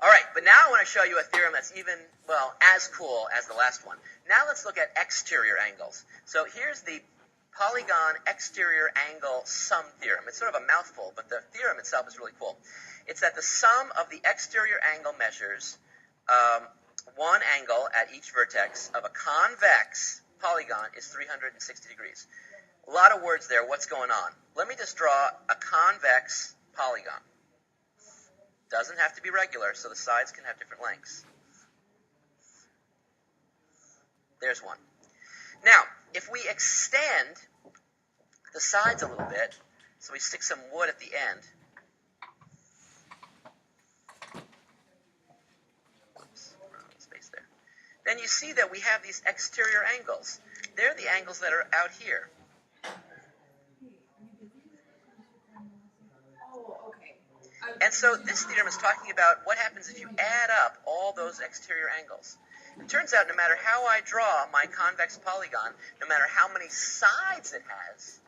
All right, but now I want to show you a theorem that's even, well, as cool as the last one. Now let's look at exterior angles. So here's the polygon exterior angle sum theorem. It's sort of a mouthful, but the theorem itself is really cool. It's that the sum of the exterior angle measures one angle at each vertex of a convex polygon is 360 degrees. A lot of words there. What's going on? Let me just draw a convex polygon. Doesn't have to be regular, so the sides can have different lengths. There's one. Now, if we extend the sides a little bit, so we stick some wood at the end. Oops, wrong space there. Then you see that we have these exterior angles. They're the angles that are out here. And so this theorem is talking about what happens if you add up all those exterior angles. It turns out no matter how I draw my convex polygon, no matter how many sides it has,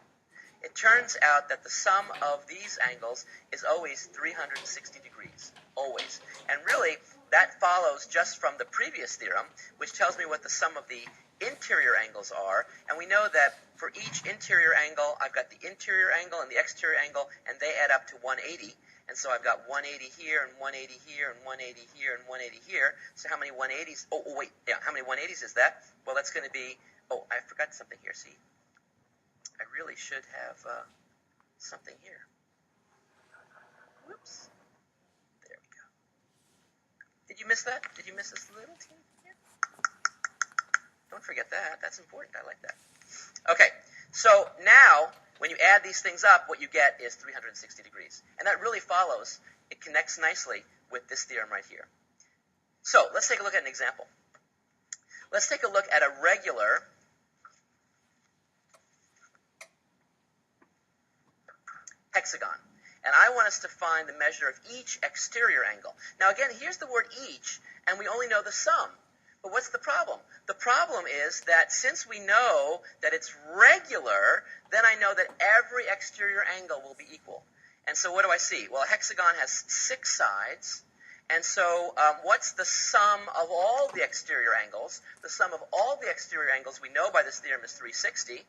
it turns out that the sum of these angles is always 360 degrees. Always. And really, that follows just from the previous theorem, which tells me what the sum of the interior angles are. And we know that for each interior angle, I've got the interior angle and the exterior angle, and they add up to 180. And so I've got 180 here, and 180 here, and 180 here, and 180 here. So how many 180s? Oh, wait. Yeah, how many 180s is that? Well, that's going to be... Oh, I forgot something here. See? I really should have something here. Whoops. There we go. Did you miss that? Did you miss this little teeny here? Don't forget that. That's important. I like that. Okay. So now... when you add these things up, what you get is 360 degrees. And that really follows. It connects nicely with this theorem right here. So let's take a look at an example. Let's take a look at a regular hexagon. And I want us to find the measure of each exterior angle. Now again, here's the word each, and we only know the sum. But what's the problem? The problem is that since we know that it's regular, then I know that every exterior angle will be equal. And so what do I see? Well, a hexagon has 6 sides. And so what's the sum of all the exterior angles? The sum of all the exterior angles we know by this theorem is 360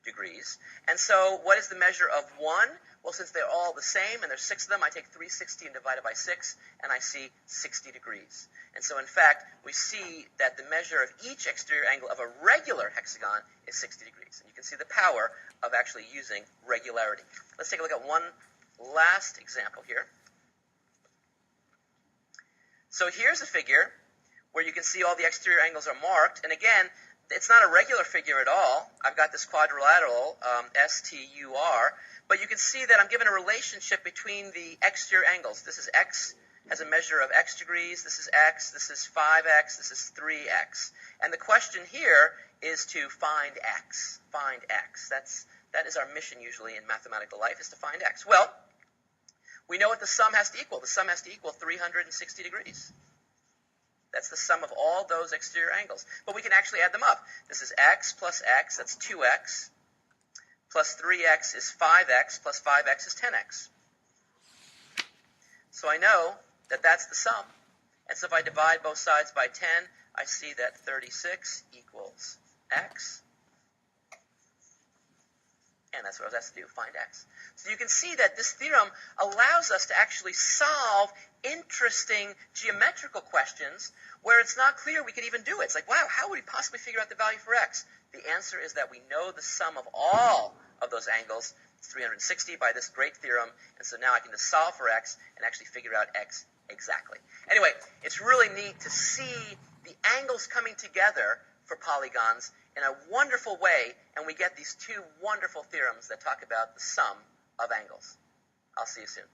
degrees. And so what is the measure of 1? Well, since they're all the same and there's 6 of them, I take 360 and divide it by 6, and I see 60 degrees. And so, in fact, we see that the measure of each exterior angle of a regular hexagon is 60 degrees. And you can see the power of actually using regularity. Let's take a look at one last example here. So here's a figure where you can see all the exterior angles are marked. And again, it's not a regular figure at all. I've got this quadrilateral, STUR. But you can see that I'm given a relationship between the exterior angles. This is x, has a measure of x degrees. This is x. This is 5x. This is 3x. And the question here is to find x. Find x. That is our mission usually in mathematical life, is to find x. Well, we know what the sum has to equal. The sum has to equal 360 degrees. That's the sum of all those exterior angles. But we can actually add them up. This is x plus x. That's 2x. Plus 3x is 5x, plus 5x is 10x. So I know that that's the sum. And so if I divide both sides by 10, I see that 36 equals x. And that's what I was asked to do, find x. So you can see that this theorem allows us to actually solve interesting geometrical questions where it's not clear we could even do it. It's like, wow, how would we possibly figure out the value for x? The answer is that we know the sum of all of those angles. It's 360 by this great theorem, and so now I can just solve for x and actually figure out x exactly. Anyway, it's really neat to see the angles coming together for polygons in a wonderful way, and we get these two wonderful theorems that talk about the sum of angles. I'll see you soon.